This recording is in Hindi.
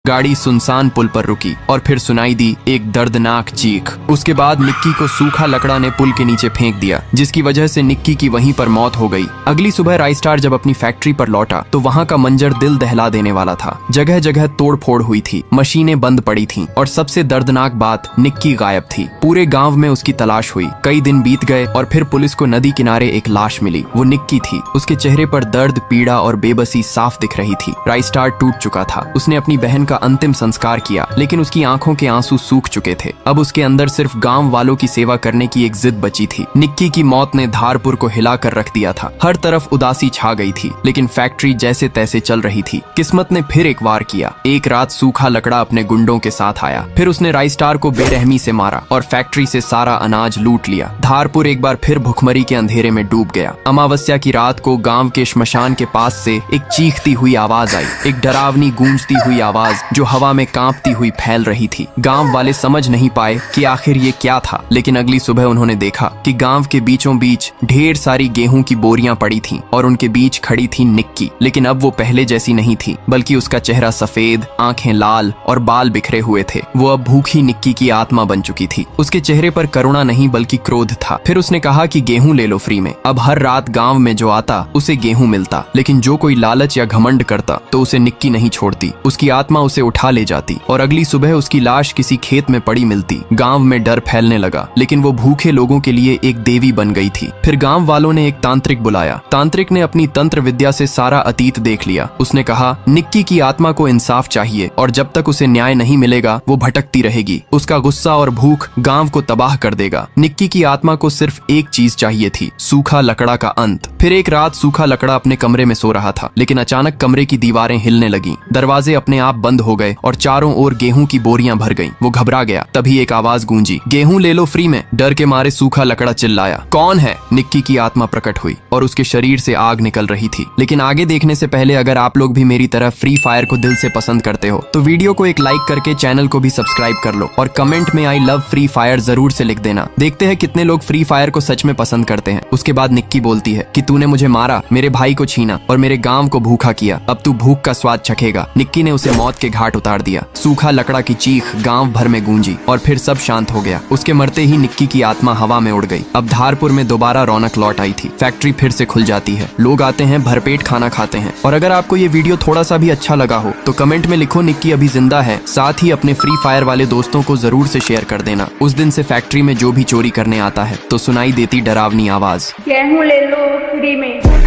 गाड़ी सुनसान पुल पर रुकी और फिर सुनाई दी एक दर्दनाक चीख। उसके बाद निक्की को सूखा लकड़ा ने पुल के नीचे फेंक दिया, जिसकी वजह से निक्की की वहीं पर मौत हो गई। अगली सुबह राइस्टार जब अपनी फैक्ट्री पर लौटा तो वहाँ का मंजर दिल दहला देने वाला था। जगह जगह तोड़ फोड़ हुई थी, मशीनें बंद पड़ी थीं और सबसे दर्दनाक बात, निक्की गायब थी। पूरे गाँव में उसकी तलाश हुई। कई दिन बीत गए और फिर पुलिस को नदी किनारे एक लाश मिली। वो निक्की थी। उसके चेहरे पर दर्द, पीड़ा और बेबसी साफ दिख रही थी। राइस्टार टूट चुका था। उसने अपनी बहन का अंतिम संस्कार किया, लेकिन उसकी आंखों के आंसू सूख चुके थे। अब उसके अंदर सिर्फ गांव वालों की सेवा करने की एक जिद बची थी। निक्की की मौत ने धारपुर को हिलाकर रख दिया था। हर तरफ उदासी छा गई थी, लेकिन फैक्ट्री जैसे तैसे चल रही थी। किस्मत ने फिर एक वार किया। एक रात सूखा लकड़ा अपने गुंडों के साथ आया। फिर उसने राइस्टार को बेरहमी से मारा और फैक्ट्री से सारा अनाज लूट लिया। धारपुर एक बार फिर भुखमरी के अंधेरे में डूब गया। अमावस्या की रात को गांव के श्मशान के पास से एक चीखती हुई आवाज आई, एक डरावनी गूंजती हुई आवाज जो हवा में कांपती हुई फैल रही थी। गांव वाले समझ नहीं पाए कि आखिर ये क्या था, लेकिन अगली सुबह उन्होंने देखा कि गांव के बीचों बीच ढेर सारी गेहूं की बोरियां पड़ी थीं और उनके बीच खड़ी थी निक्की। लेकिन अब वो पहले जैसी नहीं थी, बल्कि उसका चेहरा सफेद, आंखें लाल और बाल बिखरे हुए थे। वो अब भूखी निक्की की आत्मा बन चुकी थी। उसके चेहरे पर करुणा नहीं बल्कि क्रोध था। फिर उसने कहा कि गेहूं ले लो फ्री में। अब हर रात गाँव में जो आता उसे गेहूं मिलता, लेकिन जो कोई लालच या घमंड करता तो उसे निक्की नहीं छोड़ती। उसकी आत्मा उसे उठा ले जाती और अगली सुबह उसकी लाश किसी खेत में पड़ी मिलती। गांव में डर फैलने लगा, लेकिन वो भूखे लोगों के लिए एक देवी बन गई थी। फिर गांव वालों ने एक तांत्रिक बुलाया। तांत्रिक ने अपनी तंत्र विद्या से सारा अतीत देख लिया। उसने कहा, निक्की की आत्मा को इंसाफ चाहिए और जब तक उसे न्याय नहीं मिलेगा वो भटकती रहेगी। उसका गुस्सा और भूख गांव को तबाह कर देगा। निक्की की आत्मा को सिर्फ एक चीज चाहिए थी, सूखा लकड़ा का अंत। फिर एक रात सूखा लकड़ा अपने कमरे में सो रहा था, लेकिन अचानक कमरे की दीवारें हिलने लगीं, दरवाजे अपने आप बंद हो गए और चारों ओर गेहूं की बोरियां भर गईं। वो घबरा गया। तभी एक आवाज गूंजी, गेहूं ले लो फ्री में। डर के मारे सूखा लकड़ा चिल्लाया, कौन है? निक्की की आत्मा प्रकट हुई और उसके शरीर से आग निकल रही थी। लेकिन आगे देखने से पहले अगर आप लोग भी मेरी तरह फ्री फायर को दिल से पसंद करते हो तो वीडियो को एक लाइक करके चैनल को भी सब्सक्राइब कर लो और कमेंट में आई लव फ्री फायर जरूर से लिख देना। देखते हैं कितने लोग फ्री फायर को सच में पसंद करते हैं। उसके बाद निक्की बोलती है कि तूने मुझे मारा, मेरे भाई को छीना और मेरे गांव को भूखा किया। अब तू भूख का स्वाद चखेगा। निक्की ने उसे मौत के घाट उतार दिया। सूखा लकड़ा की चीख गांव भर में गूंजी और फिर सब शांत हो गया। उसके मरते ही निक्की की आत्मा हवा में उड़ गई। अब धारपुर में दोबारा रौनक लौट आई थी। फैक्ट्री फिर से खुल जाती है। लोग आते हैं, भरपेट खाना खाते हैं। और अगर आपको ये वीडियो थोड़ा सा भी अच्छा लगा हो तो कमेंट में लिखो निक्की अभी जिंदा है। साथ ही अपने फ्री फायर वाले दोस्तों को जरूर से शेयर कर देना। उस दिन से फैक्ट्री में जो भी चोरी करने आता है तो सुनाई देती डरावनी आवाज, गेहूं ले लो फ्री में।